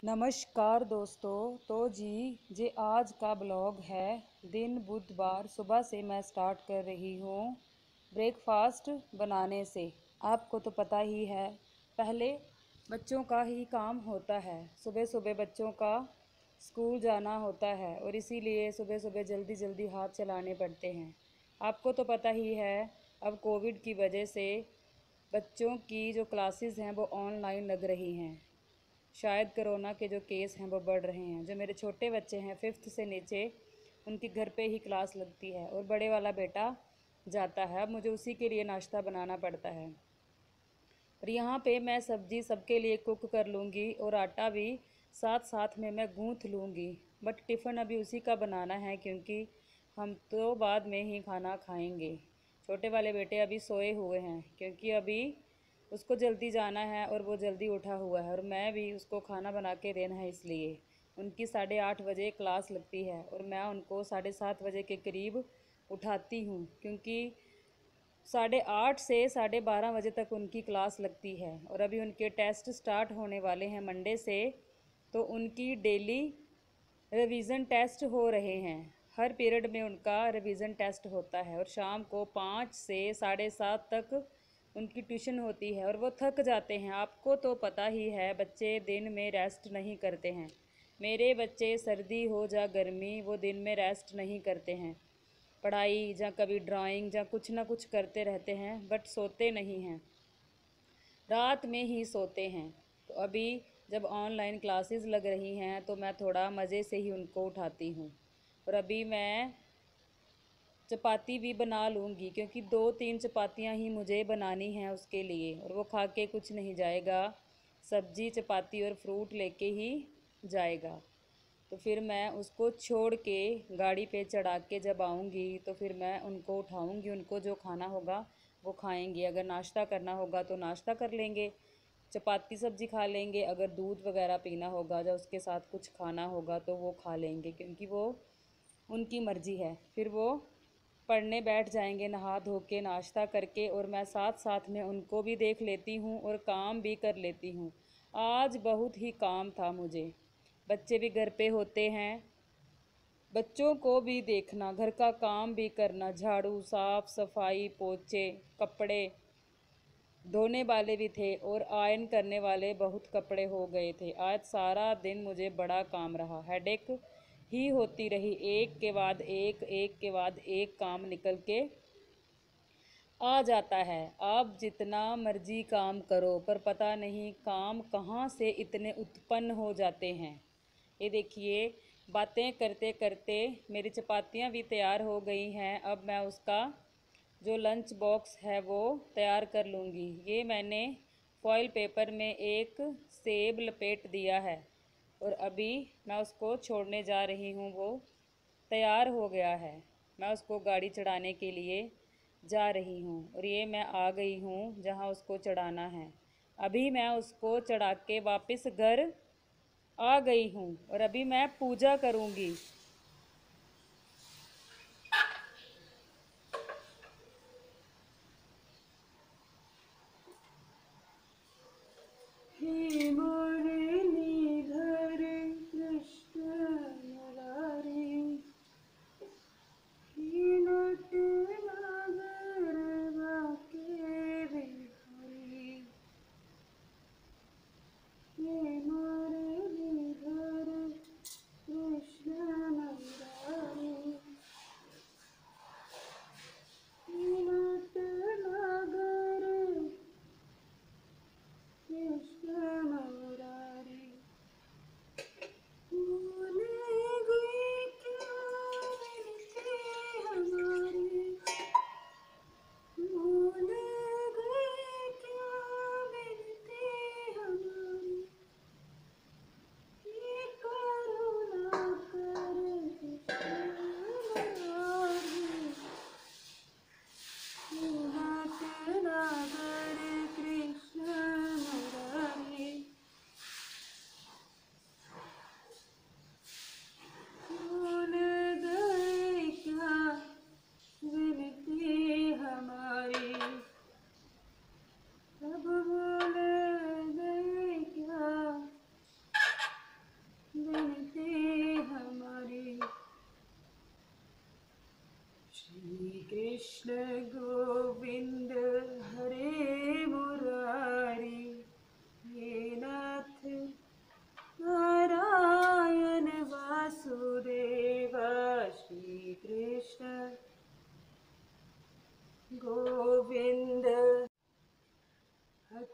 नमस्कार दोस्तों। तो जी आज का ब्लॉग है दिन बुधवार। सुबह से मैं स्टार्ट कर रही हूँ ब्रेकफास्ट बनाने से। आपको तो पता ही है, पहले बच्चों का ही काम होता है। सुबह सुबह बच्चों का स्कूल जाना होता है और इसीलिए सुबह सुबह जल्दी जल्दी हाथ चलाने पड़ते हैं। आपको तो पता ही है, अब कोविड की वजह से बच्चों की जो क्लासेस हैं वो ऑनलाइन लग रही हैं। शायद कोरोना के जो केस हैं वो बढ़ रहे हैं। जो मेरे छोटे बच्चे हैं 5th से नीचे, उनकी घर पे ही क्लास लगती है और बड़े वाला बेटा जाता है। अब मुझे उसी के लिए नाश्ता बनाना पड़ता है। और यहाँ पे मैं सब्ज़ी सबके लिए कुक कर लूँगी और आटा भी साथ साथ में मैं गूँथ लूँगी। बट टिफ़िन अभी उसी का बनाना है, क्योंकि हम तो बाद में ही खाना खाएंगे। छोटे वाले बेटे अभी सोए हुए हैं, क्योंकि अभी उसको जल्दी जाना है और वो जल्दी उठा हुआ है और मैं भी उसको खाना बना के देना है। इसलिए उनकी 8:30 बजे क्लास लगती है और मैं उनको 7:30 बजे के करीब उठाती हूँ, क्योंकि 8:30 से 12:30 बजे तक उनकी क्लास लगती है। और अभी उनके टेस्ट स्टार्ट होने वाले हैं मंडे से, तो उनकी डेली रिवीजन टेस्ट हो रहे हैं। हर पीरियड में उनका रिवीजन टेस्ट होता है और शाम को 5 से 7:30 तक उनकी ट्यूशन होती है और वो थक जाते हैं। आपको तो पता ही है, बच्चे दिन में रेस्ट नहीं करते हैं। मेरे बच्चे सर्दी हो या गर्मी, वो दिन में रेस्ट नहीं करते हैं। पढ़ाई या कभी ड्राइंग या कुछ ना कुछ करते रहते हैं, बट सोते नहीं हैं, रात में ही सोते हैं। तो अभी जब ऑनलाइन क्लासेस लग रही हैं तो मैं थोड़ा मज़े से ही उनको उठाती हूँ। और अभी मैं चपाती भी बना लूँगी, क्योंकि 2-3 चपातियाँ ही मुझे बनानी हैं उसके लिए, और वो खा के कुछ नहीं जाएगा। सब्जी चपाती और फ्रूट लेके ही जाएगा। तो फिर मैं उसको छोड़ के गाड़ी पे चढ़ा के जब आऊँगी तो फिर मैं उनको उठाऊँगी। उनको जो खाना होगा वो खाएंगे। अगर नाश्ता करना होगा तो नाश्ता कर लेंगे, चपाती सब्ज़ी खा लेंगे। अगर दूध वगैरह पीना होगा या उसके साथ कुछ खाना होगा तो वो खा लेंगे, क्योंकि वो उनकी मर्ज़ी है। फिर वो पढ़ने बैठ जाएंगे नहा धो के, नाश्ता करके, और मैं साथ साथ में उनको भी देख लेती हूँ और काम भी कर लेती हूँ। आज बहुत ही काम था मुझे। बच्चे भी घर पे होते हैं, बच्चों को भी देखना, घर का काम भी करना, झाड़ू साफ सफाई पोछे, कपड़े धोने वाले भी थे और आयरन करने वाले बहुत कपड़े हो गए थे। आज सारा दिन मुझे बड़ा काम रहा, हेडेक ही होती रही। एक के बाद एक के बाद एक काम निकल के आ जाता है। आप जितना मर्जी काम करो, पर पता नहीं काम कहाँ से इतने उत्पन्न हो जाते हैं। ये देखिए, बातें करते करते मेरी चपातियाँ भी तैयार हो गई हैं। अब मैं उसका जो लंच बॉक्स है वो तैयार कर लूँगी। ये मैंने फॉइल पेपर में एक सेब लपेट दिया है और अभी मैं उसको छोड़ने जा रही हूँ। वो तैयार हो गया है, मैं उसको गाड़ी चढ़ाने के लिए जा रही हूँ। और ये मैं आ गई हूँ जहाँ उसको चढ़ाना है। अभी मैं उसको चढ़ा के वापस घर आ गई हूँ और अभी मैं पूजा करूँगी। हे मुरलीधर कृष्ण मुरारी, हे नटनागर बाके बिहारी, हे मुरलीधर कृष्ण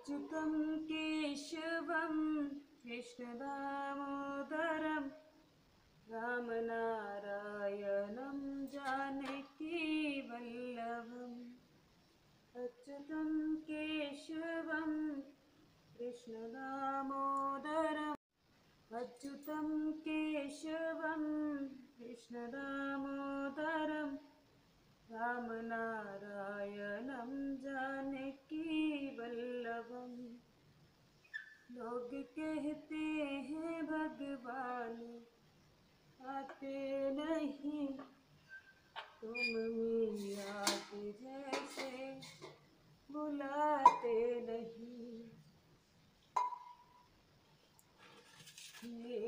अच्युतं केशवं कृष्णदामोदरं रामनारायणं जानकीवल्लभम् अच्युतं केशवं कृष्णदामोदरम् अच्युतं केशवं कृष्णदामोदरं रामनारायणं जानकीवल्लभम् लोग कहते हैं भगवान आते नहीं तुम मियाँ के जैसे बुलाते नहीं ये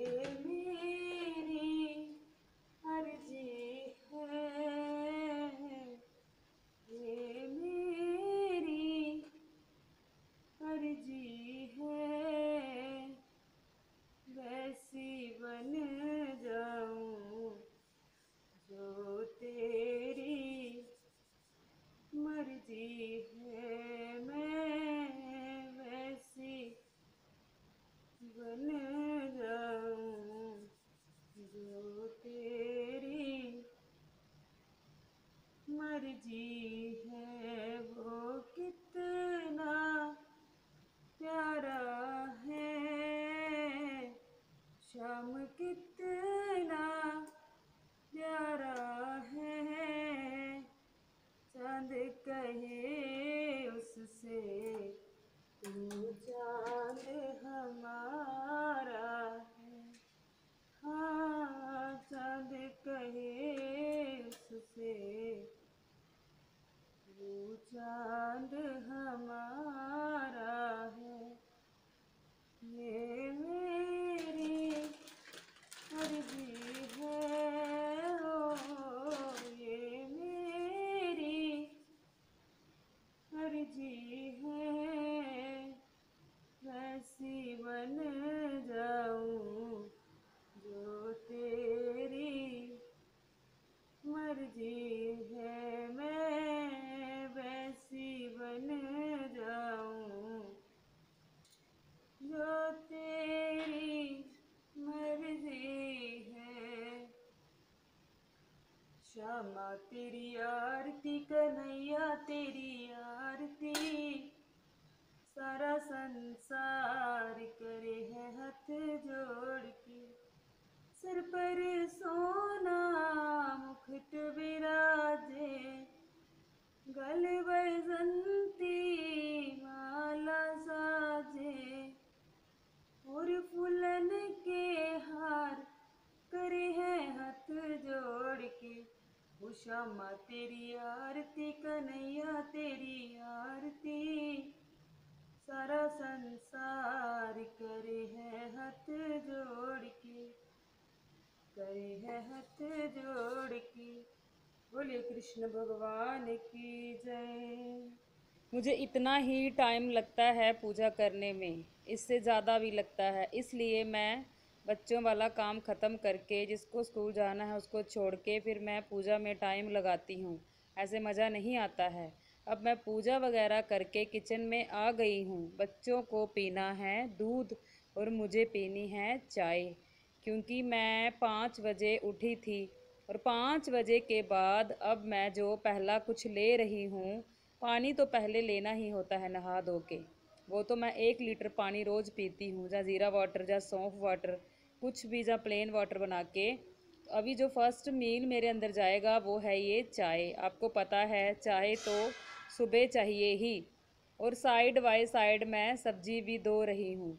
मेरी अर्जी है ये मेरी अर्जी है वैसी बन जाऊं जो तेरी मर्जी है मैं वैसी बन जाऊं जो तेरी मर्जी है वो कितना प्यारा है श्याम कितना प्यारा है चांद कहे उससे तू चांद हमारा है हाँ चांद कहे उससे तू चांद हमारा है ये मेरी अर्जी है ओ ये मेरी अर्जी है वैसी बन जाऊं जो तेरी मर्जी है मैं वैसी बन जाऊं जो तेरी मर्जी है श्यामा तेरी आरती कन्हैया तेरी आरती सारा संसार करे है हाथ जोड़ के सिर पर सोना मुकुट विराजे गल बैजंती माला साजे और फूलन के हार करे हैं हाथ जोड़ के वो श्यामा तेरी आरती कन्हैया तेरी आरती सारा संसार करे है हाथ जोड़ के करे है हाथ जोड़ के बोले कृष्ण भगवान की जय। मुझे इतना ही टाइम लगता है पूजा करने में, इससे ज़्यादा भी लगता है, इसलिए मैं बच्चों वाला काम ख़त्म करके जिसको स्कूल जाना है उसको छोड़ के फिर मैं पूजा में टाइम लगाती हूँ। ऐसे मज़ा नहीं आता है। अब मैं पूजा वगैरह करके किचन में आ गई हूँ। बच्चों को पीना है दूध और मुझे पीनी है चाय, क्योंकि मैं 5 बजे उठी थी और 5 बजे के बाद अब मैं जो पहला कुछ ले रही हूँ, पानी तो पहले लेना ही होता है नहा धो के। वो तो मैं 1 लीटर पानी रोज़ पीती हूँ, या ज़ीरा वाटर या सौंफ वाटर, कुछ भी, या प्लेन वाटर बना के। अभी जो फर्स्ट मील मेरे अंदर जाएगा वो है ये चाय। आपको पता है चाय तो सुबह चाहिए ही। और साइड बाय साइड मैं सब्जी भी धो रही हूँ,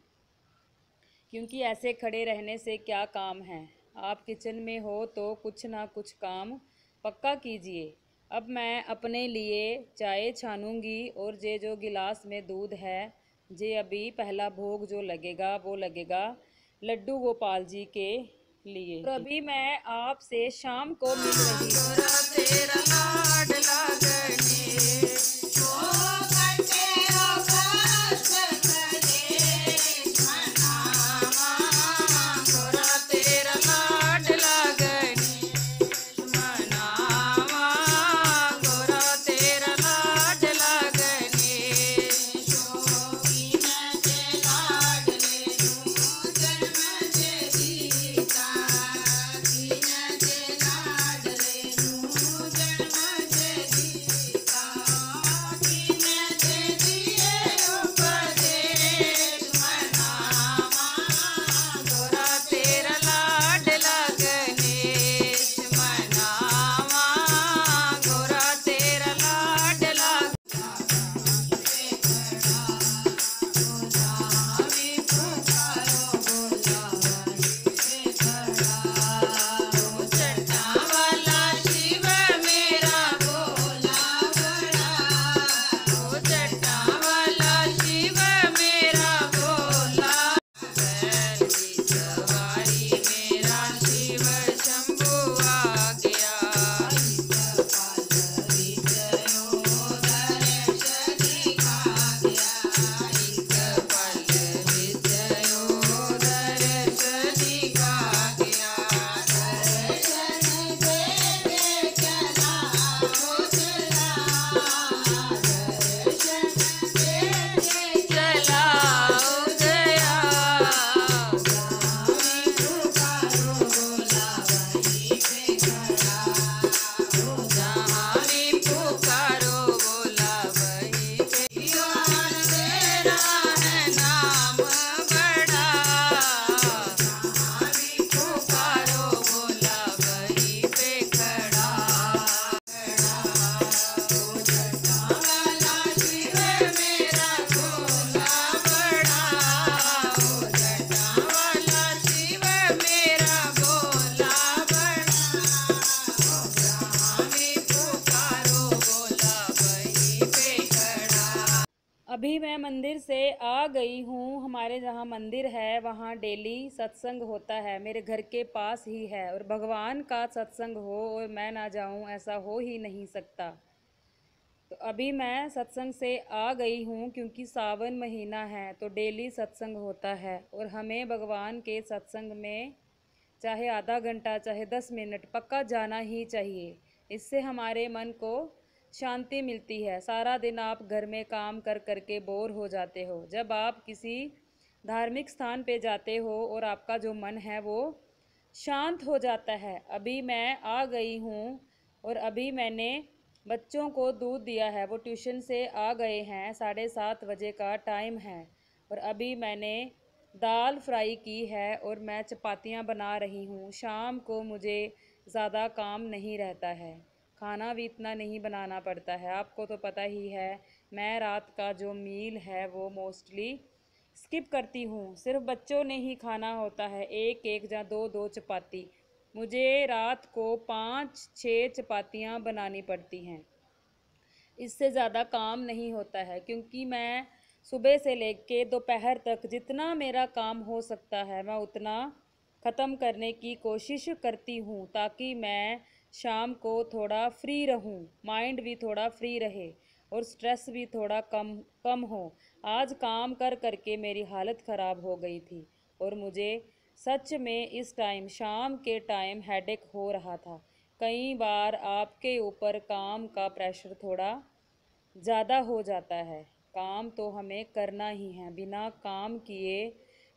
क्योंकि ऐसे खड़े रहने से क्या काम है। आप किचन में हो तो कुछ ना कुछ काम पक्का कीजिए। अब मैं अपने लिए चाय छानूंगी और जे जो गिलास में दूध है, जे अभी पहला भोग जो लगेगा वो लगेगा लड्डू गोपाल जी के लिए। तो अभी मैं आपसे शाम को मिल रही अभी मैं मंदिर से आ गई हूँ। हमारे जहाँ मंदिर है वहाँ डेली सत्संग होता है, मेरे घर के पास ही है। और भगवान का सत्संग हो और मैं ना जाऊँ, ऐसा हो ही नहीं सकता। तो अभी मैं सत्संग से आ गई हूँ क्योंकि सावन महीना है तो डेली सत्संग होता है। और हमें भगवान के सत्संग में चाहे आधा घंटा चाहे 10 मिनट पक्का जाना ही चाहिए। इससे हमारे मन को शांति मिलती है। सारा दिन आप घर में काम कर कर के बोर हो जाते हो, जब आप किसी धार्मिक स्थान पे जाते हो और आपका जो मन है वो शांत हो जाता है। अभी मैं आ गई हूँ और अभी मैंने बच्चों को दूध दिया है, वो ट्यूशन से आ गए हैं। 7:30 बजे का टाइम है और अभी मैंने दाल फ्राई की है और मैं चपातियाँ बना रही हूँ। शाम को मुझे ज़्यादा काम नहीं रहता है, खाना भी इतना नहीं बनाना पड़ता है। आपको तो पता ही है, मैं रात का जो मील है वो मोस्टली स्किप करती हूँ। सिर्फ बच्चों ने ही खाना होता है, एक एक या दो दो चपाती। मुझे रात को 5-6 चपातियाँ बनानी पड़ती हैं, इससे ज़्यादा काम नहीं होता है। क्योंकि मैं सुबह से लेके दोपहर तक जितना मेरा काम हो सकता है मैं उतना ख़त्म करने की कोशिश करती हूँ, ताकि मैं शाम को थोड़ा फ्री रहूँ, माइंड भी थोड़ा फ्री रहे और स्ट्रेस भी थोड़ा कम कम हो। आज काम कर कर के मेरी हालत ख़राब हो गई थी और मुझे सच में इस टाइम शाम के टाइम हेडेक हो रहा था। कई बार आपके ऊपर काम का प्रेशर थोड़ा ज़्यादा हो जाता है। काम तो हमें करना ही है, बिना काम किए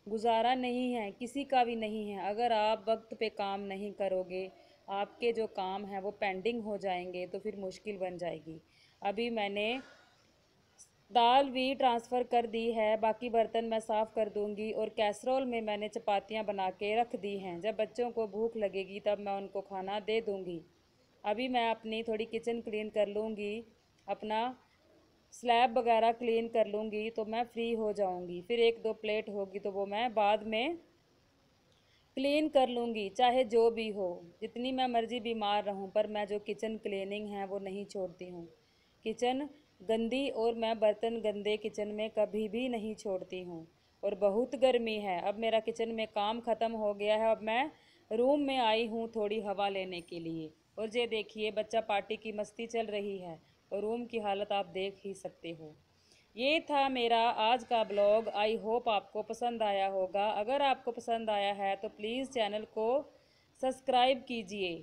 गुजारा नहीं है, किसी का भी नहीं है। अगर आप वक्त पे काम नहीं करोगे, आपके जो काम हैं वो पेंडिंग हो जाएंगे तो फिर मुश्किल बन जाएगी। अभी मैंने दाल भी ट्रांसफ़र कर दी है, बाकी बर्तन मैं साफ़ कर दूंगी। और कैसरोल में मैंने चपातियाँ बना के रख दी हैं, जब बच्चों को भूख लगेगी तब मैं उनको खाना दे दूंगी। अभी मैं अपनी थोड़ी किचन क्लीन कर लूँगी, अपना स्लैब वगैरह क्लीन कर लूँगी तो मैं फ्री हो जाऊँगी। फिर 1-2 प्लेट होगी तो वो मैं बाद में क्लीन कर लूँगी, चाहे जो भी हो, जितनी मैं मर्ज़ी बीमार रहूँ, पर मैं जो किचन क्लीनिंग है वो नहीं छोड़ती हूँ। किचन गंदी और मैं बर्तन गंदे किचन में कभी भी नहीं छोड़ती हूँ। और बहुत गर्मी है, अब मेरा किचन में काम ख़त्म हो गया है, अब मैं रूम में आई हूँ थोड़ी हवा लेने के लिए। और ये देखिए बच्चा पार्टी की मस्ती चल रही है और रूम की हालत आप देख ही सकते हो। ये था मेरा आज का ब्लॉग। आई होप आपको पसंद आया होगा। अगर आपको पसंद आया है तो प्लीज़ चैनल को सब्सक्राइब कीजिए।